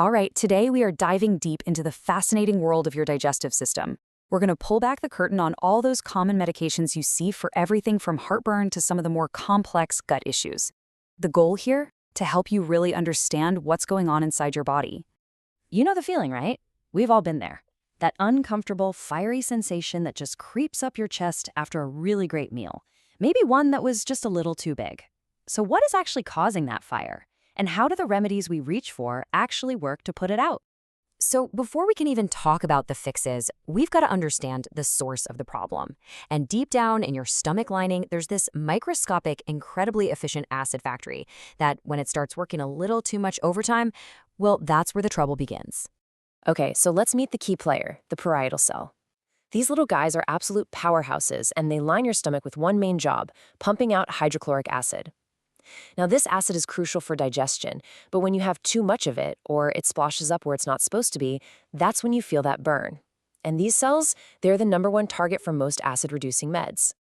All right, today we are diving deep into the fascinating world of your digestive system. We're going to pull back the curtain on all those common medications you see for everything from heartburn to some of the more complex gut issues. The goal here? To help you really understand what's going on inside your body. You know the feeling, right? We've all been there. That uncomfortable, fiery sensation that just creeps up your chest after a really great meal. Maybe one that was just a little too big. So what is actually causing that fire? And how do the remedies we reach for actually work to put it out? So before we can even talk about the fixes, we've got to understand the source of the problem. And deep down in your stomach lining, there's this microscopic, incredibly efficient acid factory that when it starts working a little too much overtime, well, that's where the trouble begins. Okay, so let's meet the key player, the parietal cell. These little guys are absolute powerhouses, and they line your stomach with one main job, pumping out hydrochloric acid. Now, this acid is crucial for digestion, but when you have too much of it, or it splashes up where it's not supposed to be, that's when you feel that burn. And these cells, they're the #1 target for most acid-reducing meds.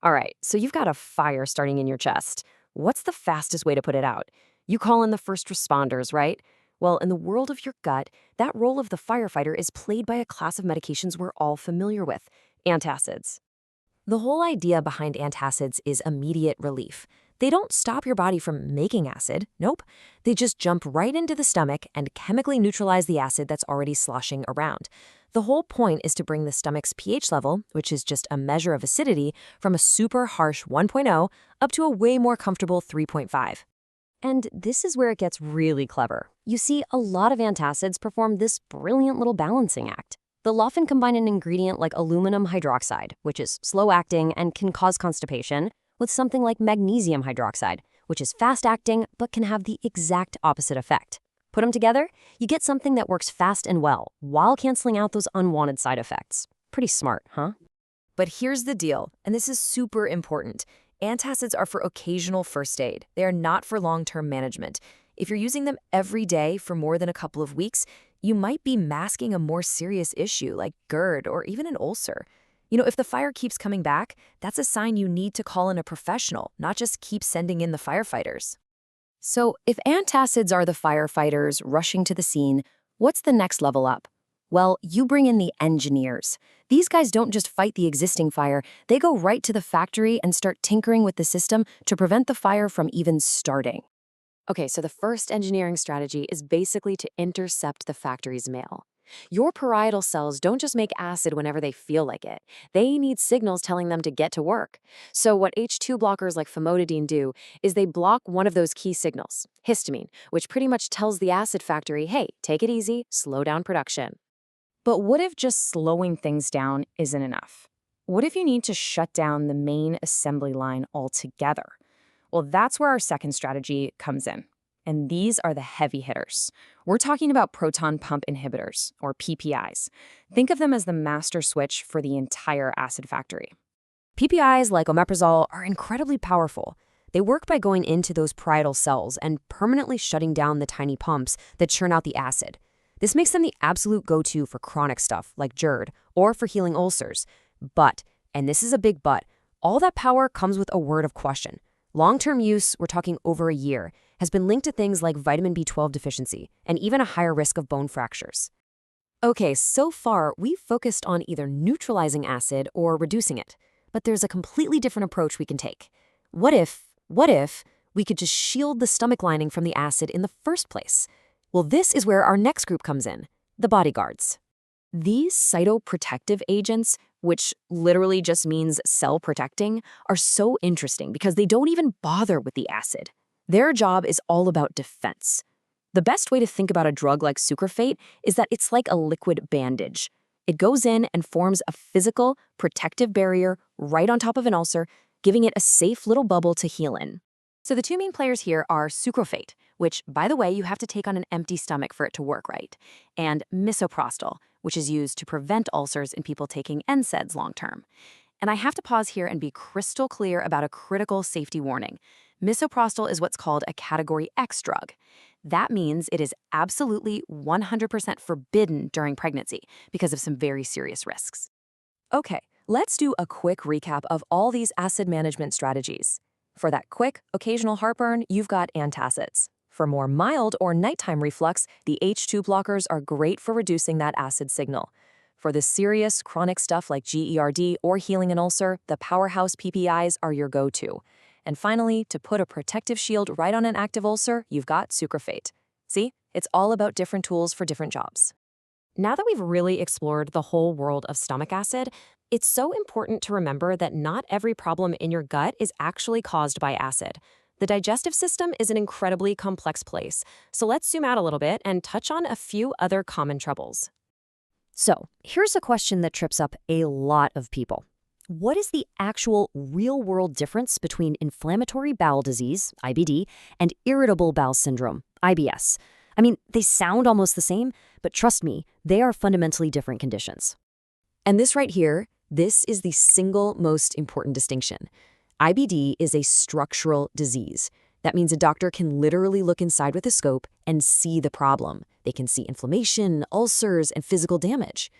All right, so you've got a fire starting in your chest. What's the fastest way to put it out? You call in the first responders, right? Well, in the world of your gut, that role of the firefighter is played by a class of medications we're all familiar with, antacids. The whole idea behind antacids is immediate relief. They don't stop your body from making acid, nope. They just jump right into the stomach and chemically neutralize the acid that's already sloshing around. The whole point is to bring the stomach's pH level, which is just a measure of acidity, from a super harsh 1.0 up to a way more comfortable 3.5. And this is where it gets really clever. You see, a lot of antacids perform this brilliant little balancing act. They'll often combine an ingredient like aluminum hydroxide, which is slow-acting and can cause constipation, with something like magnesium hydroxide, which is fast-acting but can have the exact opposite effect. Put them together, you get something that works fast and well, while canceling out those unwanted side effects. Pretty smart, huh? But here's the deal, and this is super important. Antacids are for occasional first aid. They are not for long-term management. If you're using them every day for more than a couple of weeks, you might be masking a more serious issue like GERD or even an ulcer. You know, if the fire keeps coming back, that's a sign you need to call in a professional, not just keep sending in the firefighters. So if antacids are the firefighters rushing to the scene, what's the next level up? Well, you bring in the engineers. These guys don't just fight the existing fire, they go right to the factory and start tinkering with the system to prevent the fire from even starting. Okay, so the first engineering strategy is basically to intercept the factory's mail. Your parietal cells don't just make acid whenever they feel like it. They need signals telling them to get to work. So what H2 blockers like famotidine do is they block one of those key signals, histamine, which pretty much tells the acid factory, hey, take it easy, slow down production. But what if just slowing things down isn't enough? What if you need to shut down the main assembly line altogether? Well, that's where our second strategy comes in. And these are the heavy hitters. We're talking about proton pump inhibitors, or PPIs. Think of them as the master switch for the entire acid factory. PPIs like omeprazole are incredibly powerful. They work by going into those parietal cells and permanently shutting down the tiny pumps that churn out the acid. This makes them the absolute go-to for chronic stuff like GERD or for healing ulcers. But, and this is a big but, all that power comes with a word of question. Long-term use, we're talking over a year, has been linked to things like vitamin B12 deficiency and even a higher risk of bone fractures. Okay, so far we've focused on either neutralizing acid or reducing it, but there's a completely different approach we can take. What if we could just shield the stomach lining from the acid in the first place? Well, this is where our next group comes in, the bodyguards. These cytoprotective agents, which literally just means cell protecting, are so interesting because they don't even bother with the acid. Their job is all about defense. The best way to think about a drug like sucralfate is that it's like a liquid bandage. It goes in and forms a physical, protective barrier right on top of an ulcer, giving it a safe little bubble to heal in. So the two main players here are sucralfate, which, by the way, you have to take on an empty stomach for it to work right, and misoprostol, which is used to prevent ulcers in people taking NSAIDs long-term. And I have to pause here and be crystal clear about a critical safety warning. Misoprostol is what's called a Category X drug. That means it is absolutely 100% forbidden during pregnancy because of some very serious risks. Okay, let's do a quick recap of all these acid management strategies. For that quick, occasional heartburn, you've got antacids. For more mild or nighttime reflux, the H2 blockers are great for reducing that acid signal. For the serious, chronic stuff like GERD or healing an ulcer, the powerhouse PPIs are your go-to. And finally, to put a protective shield right on an active ulcer, you've got sucralfate. See, it's all about different tools for different jobs. Now that we've really explored the whole world of stomach acid, it's so important to remember that not every problem in your gut is actually caused by acid. The digestive system is an incredibly complex place, so let's zoom out a little bit and touch on a few other common troubles. So, here's a question that trips up a lot of people. What is the actual real-world difference between inflammatory bowel disease, IBD, and irritable bowel syndrome, IBS? I mean, they sound almost the same, but trust me, they are fundamentally different conditions. And this right here, this is the single most important distinction. IBD is a structural disease. That means a doctor can literally look inside with a scope and see the problem. They can see inflammation, ulcers, and physical damage.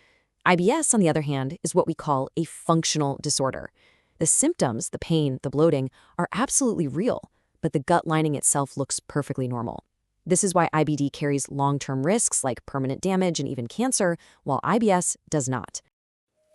IBS, on the other hand, is what we call a functional disorder. The symptoms, the pain, the bloating, are absolutely real, but the gut lining itself looks perfectly normal. This is why IBD carries long-term risks like permanent damage and even cancer, while IBS does not.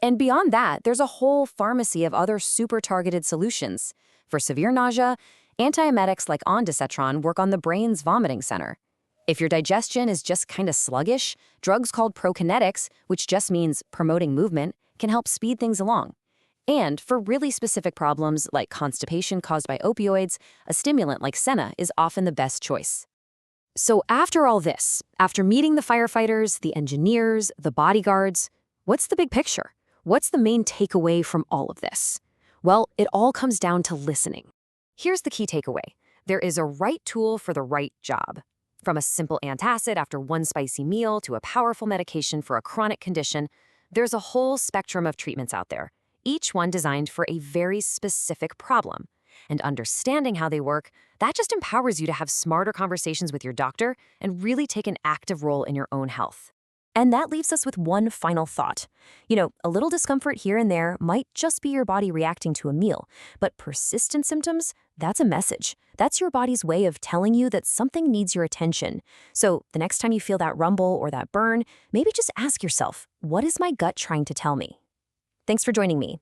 And beyond that, there's a whole pharmacy of other super-targeted solutions. For severe nausea, antiemetics like ondansetron work on the brain's vomiting center. If your digestion is just kind of sluggish, drugs called prokinetics, which just means promoting movement, can help speed things along. And for really specific problems like constipation caused by opioids, a stimulant like senna is often the best choice. So after all this, after meeting the firefighters, the engineers, the bodyguards, what's the big picture? What's the main takeaway from all of this? Well, it all comes down to listening. Here's the key takeaway. There is a right tool for the right job. From a simple antacid after one spicy meal to a powerful medication for a chronic condition, there's a whole spectrum of treatments out there, each one designed for a very specific problem. And understanding how they work, that just empowers you to have smarter conversations with your doctor and really take an active role in your own health. And that leaves us with one final thought. A little discomfort here and there might just be your body reacting to a meal, but persistent symptoms, that's a message. That's your body's way of telling you that something needs your attention. So the next time you feel that rumble or that burn, maybe just ask yourself, what is my gut trying to tell me? Thanks for joining me.